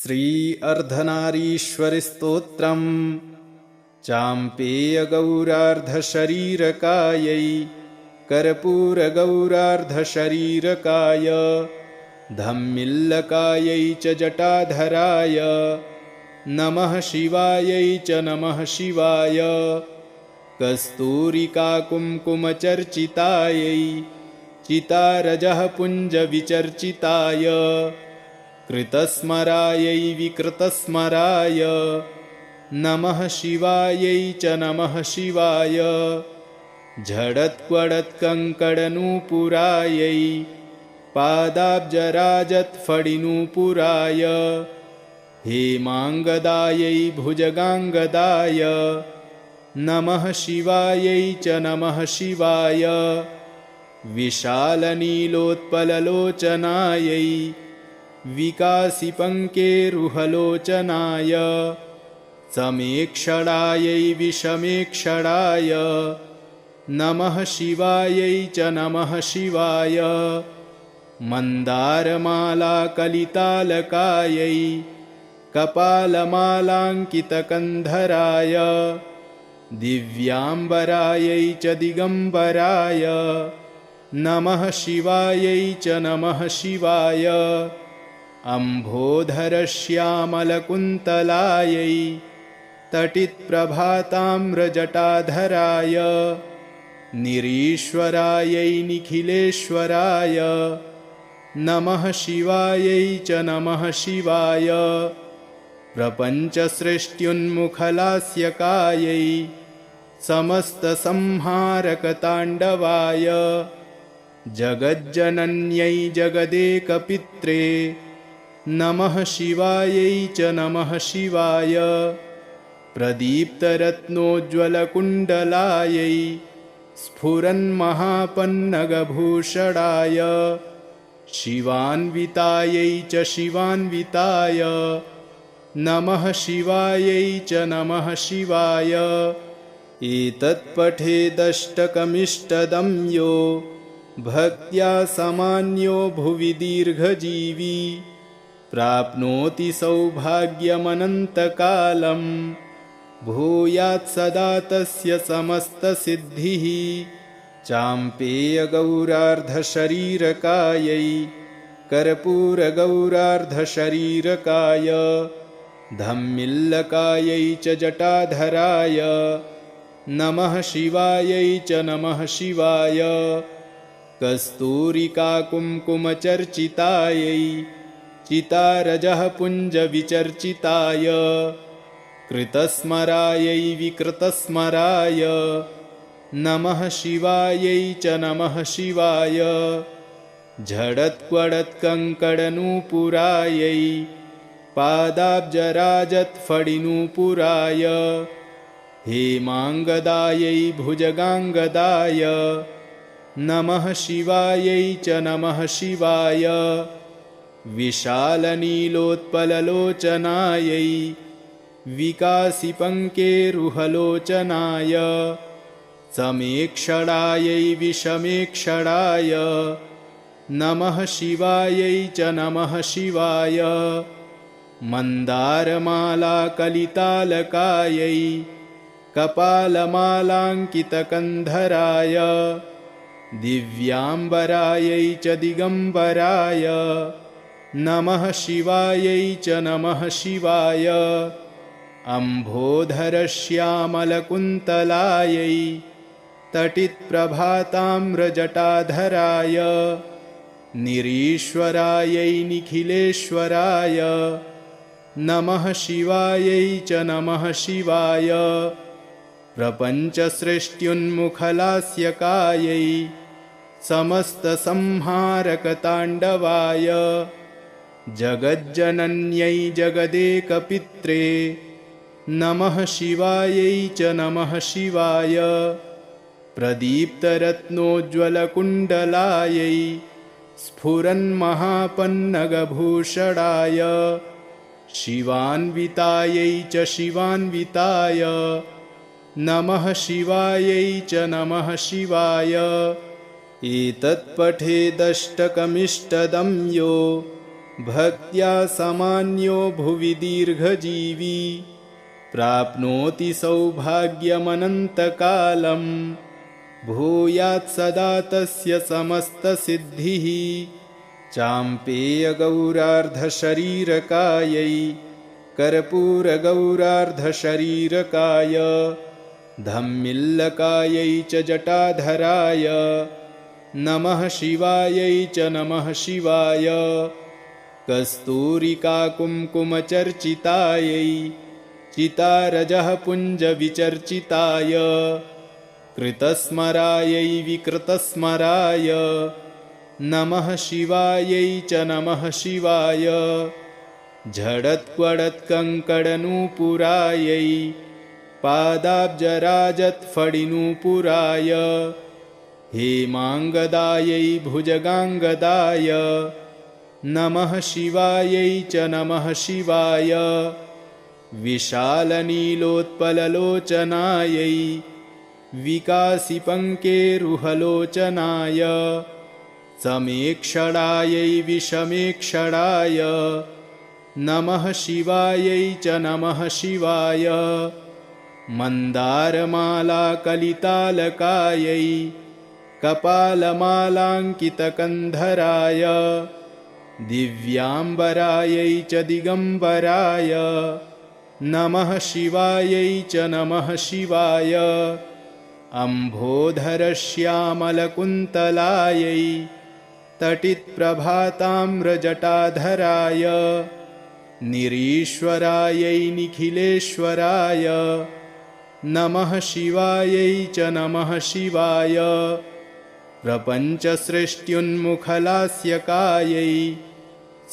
श्री अर्धनारीश्वरस्तोत्रम् चाम्पेयगौरार्धशरीरकायै कर्पूरगौरार्धशरीरकाय धम्मिल्लकायै च जटाधराय नमः शिवायै च नमः शिवाय कस्तूरिकाकुङ्कुमचर्चितायै चितारजः पुञ्जविचर्चिताय कृतस्मरायै विकृतस्मराय नमः शिवायै च नमः शिवाय झडत्क्वडत्कङ्कडनूपुरायै पादाब्जराजत्फडिनूपुराय हेमाङ्गदायै भुजगाङ्गदाय नमः शिवायै च नमः शिवाय विशालनीलोत्पललोचनायै विकासिपङ्केरुहलोचनाय समेक्षणायै विषमेक्षणाय नमः शिवायै च नमः शिवाय मन्दारमालाकलितालकायै कपालमालाङ्कितकन्धराय दिव्याम्बरायै च दिगम्बराय नमः शिवायै च नमः शिवाय अम्भोधरश्यामलकुन्तलायै तटित्प्रभाताम्रजटाधराय निरीश्वरायै निखिलेश्वराय नमः शिवायै च नमः शिवाय प्रपञ्चसृष्ट्युन्मुखलास्यकायै समस्तसंहारकताण्डवाय जगज्जनन्यै जगदेकपित्रे नमः शिवायै च नमः शिवाय प्रदीप्तरत्नोज्ज्वलकुण्डलायै स्फुरन्महापन्नगभूषणाय शिवान्वितायै च शिवान्विताय नमः शिवायै च नमः शिवाय एतत्पठेदष्टकमिष्टदं यो भक्त्या समान्यो भुवि दीर्घजीवी प्राप्नोति सौभाग्यमनन्तकालं भूयात् सदा तस्य समस्तसिद्धिः चाम्पेयगौरार्धशरीरकायै कर्पूरगौरार्धशरीरकाय धम्मिल्लकायै च जटाधराय नमः शिवायै च नमः शिवाय कस्तूरिकाकुङ्कुमचर्चितायै चितारजः पुञ्जविचर्चिताय कृतस्मरायै विकृतस्मराय नमः शिवायै च नमः शिवाय झडत्क्वडत्कङ्कडनूपुरायै पादाब्जराजत्फडिनूपुराय हेमाङ्गदायै भुजगाङ्गदाय नमः शिवायै च नमः शिवाय विशालनीलोत्पललोचनायै विकासिपङ्केरुहलोचनाय समेक्षणायै विषमेक्षणाय नमः शिवायै च नमः शिवाय मन्दारमालाकलितालकायै कपालमालाङ्कितकन्धराय दिव्याम्बरायै च दिगम्बराय नमः शिवायै च नमः शिवाय अम्भोधरश्यामलकुन्तलायै तटित्प्रभाताम्रजटाधराय निरीश्वरायै निखिलेश्वराय नमः शिवायै च नमः शिवाय प्रपञ्चसृष्ट्युन्मुखलास्यकायै समस्तसंहारकताण्डवाय जगज्जनन्यै जगदेकपित्रे नमः शिवायै च नमः शिवाय प्रदीप्तरत्नोज्ज्वलकुण्डलायै स्फुरन्महापन्नगभूषणाय शिवान्वितायै च शिवान्विताय नमः शिवायै च नमः शिवाय एतत्पठेदष्टकमिष्टदं यो भक्त्या सामान्यो भुवि दीर्घजीवी प्राप्नोति सौभाग्यमनन्तकालम् भूयात् सदा तस्य समस्तसिद्धिः चाम्पेयगौरार्धशरीरकायै कर्पूरगौरार्धशरीरकाय धम्मिल्लकायै च जटाधराय नमः शिवायै च नमः शिवाय कस्तूरिकाकुङ्कुमचर्चितायै चितारजः पुञ्जविचर्चिताय कृतस्मरायै विकृतस्मराय नमः शिवायै च नमः शिवाय झडत्क्वडत्कङ्कडनूपुरायै पादाब्जराजत्फडिनूपुराय हेमाङ्गदायै भुजगाङ्गदाय नमः शिवायै च नमः शिवाय विशालनीलोत्पललोचनायै विकासिपङ्केरुहलोचनाय समेक्षणायै विषमेक्षणाय नमः शिवायै च नमः शिवाय मन्दारमालाकलितालकायै कपालमालाङ्कितकन्धराय दिव्याम्बरायै च दिगम्बराय नमः शिवायै च नमः शिवाय अम्भोधरश्यामलकुन्तलायै तटित्प्रभाताम्रजटाधराय निरीश्वरायै निखिलेश्वराय नमः शिवायै च नमः शिवाय प्रपञ्चसृष्ट्युन्मुखलास्यकायै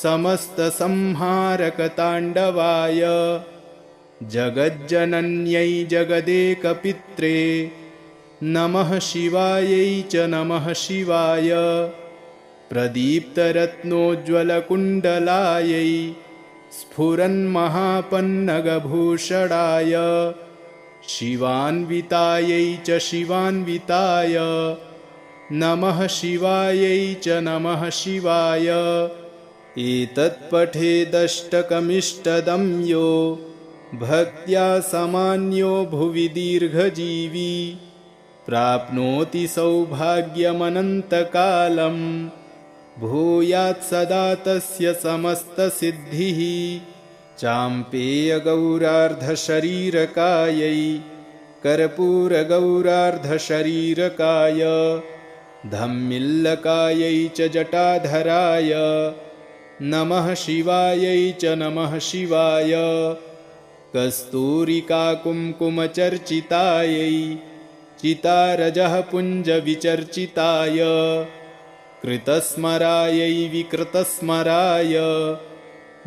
समस्तसंहारकताण्डवाय जगज्जनन्यै जगदेकपित्रे नमः शिवायै च नमः शिवाय प्रदीप्तरत्नोज्ज्वलकुण्डलायै स्फुरन्महापन्नगभूषणाय शिवान्वितायै च शिवान्विताय नमः शिवायै च नमः शिवाय एतत्पठेदष्टकमिष्टदं यो भक्त्या सामान्यो भुवि दीर्घजीवी प्राप्नोति सौभाग्यमनन्तकालम् भूयात् सदा तस्य समस्तसिद्धिः चाम्पेयगौरार्धशरीरकायै कर्पूरगौरार्धशरीरकाय धम्मिल्लकायै च जटाधराय नमः शिवायै च नमः शिवाय कस्तूरिकाकुङ्कुमचर्चितायै चितारजः पुञ्जविचर्चिताय कृतस्मरायै विकृतस्मराय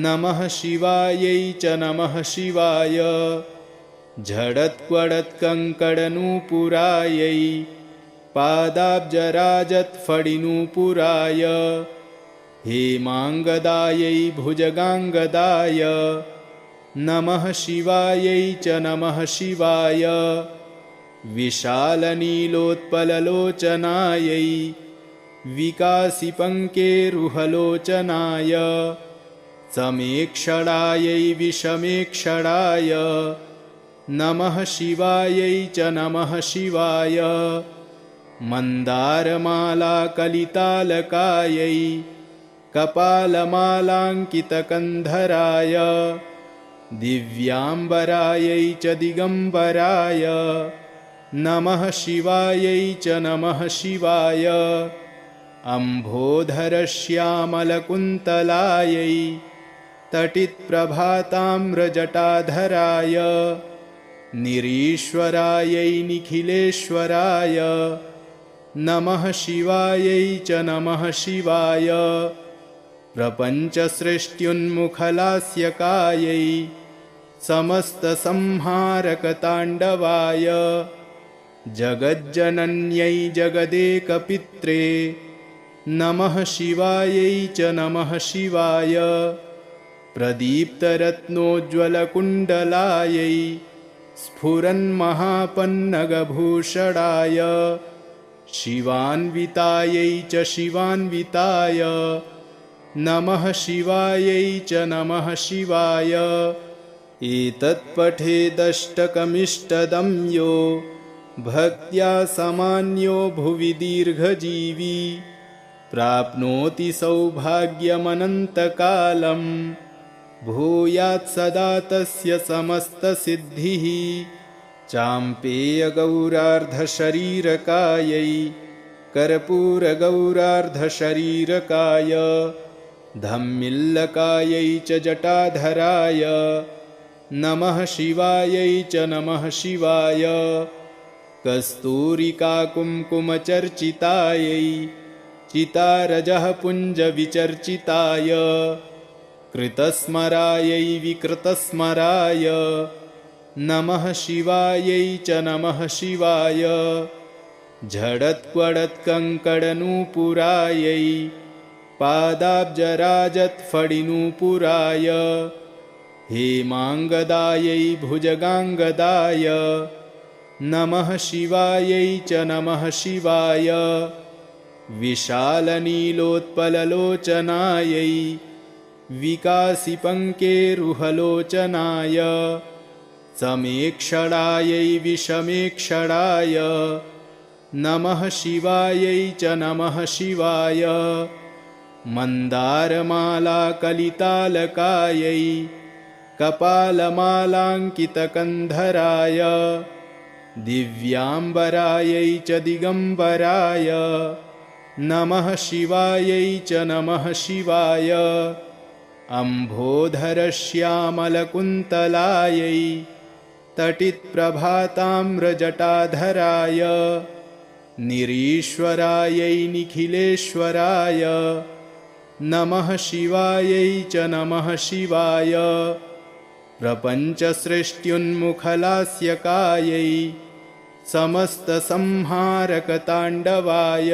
नमः शिवायै च नमः शिवाय झडत्क्वडत्कङ्कडनूपुरायै पादाब्जराजत्फडिनूपुराय हेमाङ्गदायै भुजगाङ्गदाय नमः शिवायै च नमः शिवाय विशालनीलोत्पललोचनायै विकासिपङ्केरुहलोचनाय समेक्षणायै विषमेक्षणाय नमः शिवायै च नमः शिवाय मन्दारमालाकलितालकायै कपालमालाङ्कितकन्धराय दिव्याम्बरायै च दिगम्बराय नमः शिवायै च नमः शिवाय अम्भोधरश्यामलकुन्तलायै तटित्प्रभाताम्रजटाधराय निरीश्वरायै निखिलेश्वराय नमः शिवायै च नमः शिवाय प्रपञ्चसृष्ट्युन्मुखलास्यकायै समस्तसंहारकताण्डवाय जगज्जनन्यै जगदेकपित्रे नमः शिवायै च नमः शिवाय नमः शिवायै च नमः शिवाय। एतत्पठेदष्टकमिष्टदं यो भक्त्या समान्यो भुवि दीर्घजीवी प्राप्नोति सौभाग्यमनन्तकालम् भूयात् सदा तस्य समस्तसिद्धिः। चाम्पेयगौरार्धशरीरकायै कर्पूरगौरार्धशरीरकाय धम्मिल्लकायै च जटाधराय नमः शिवायै च नमः शिवाय। कस्तूरिकाकुङ्कुमचर्चितायै चितारजः पुञ्जविचर्चिताय कृतस्मरायै विकृतस्मराय नमः शिवायै च नमः शिवाय। झडत्क्वडत्कङ्कडनूपुरायै पादाब्जराजत्फडिनूपुराय हेमाङ्गदायै भुजगाङ्गदाय नमः शिवायै च नमः शिवाय। विशालनीलोत्पललोचनायै विकासिपङ्केरुहलोचनाय समेक्षणायै विषमेक्षणाय नमः शिवायै च नमः शिवाय। मन्दारमालाकलितालकायै कपालमालाङ्कितकन्धराय दिव्याम्बरायै च दिगम्बराय नमः शिवायै च नमः शिवाय। अम्भोधरश्यामलकुन्तलायै तटित्प्रभाताम्रजटाधराय निरीश्वरायै निखिलेश्वराय नमः शिवायै च नमः शिवाय। प्रपञ्चसृष्ट्युन्मुखलास्यकायै समस्तसंहारकताण्डवाय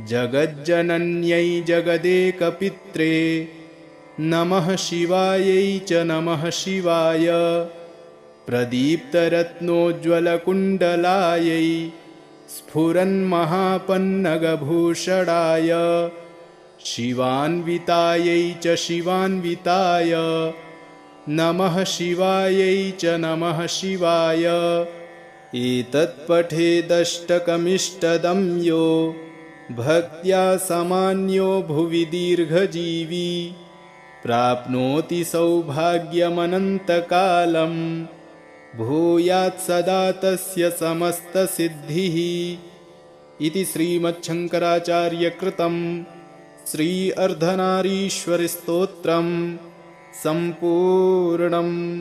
जगज्जनन्यै जगदेकपित्रे नमः शिवायै च नमः शिवाय। प्रदीप्तरत्नोज्ज्वलकुण्डलायै स्फुरन्महापन्नगभूषणाय शिवान्वितायै च शिवान्विताय नमः शिवायै च नमः शिवाय। एतत्पठेदष्टकमिष्टदं यो भक्त्या समान्यो भुवि दीर्घजीवी प्राप्नोति सौभाग्यमनन्तकालम् भूयात् सदा तस्य समस्तसिद्धिः। इति श्रीमच्छङ्कराचार्यकृतं श्री अर्धनारीश्वरस्तोत्रम् सम्पूर्णम्।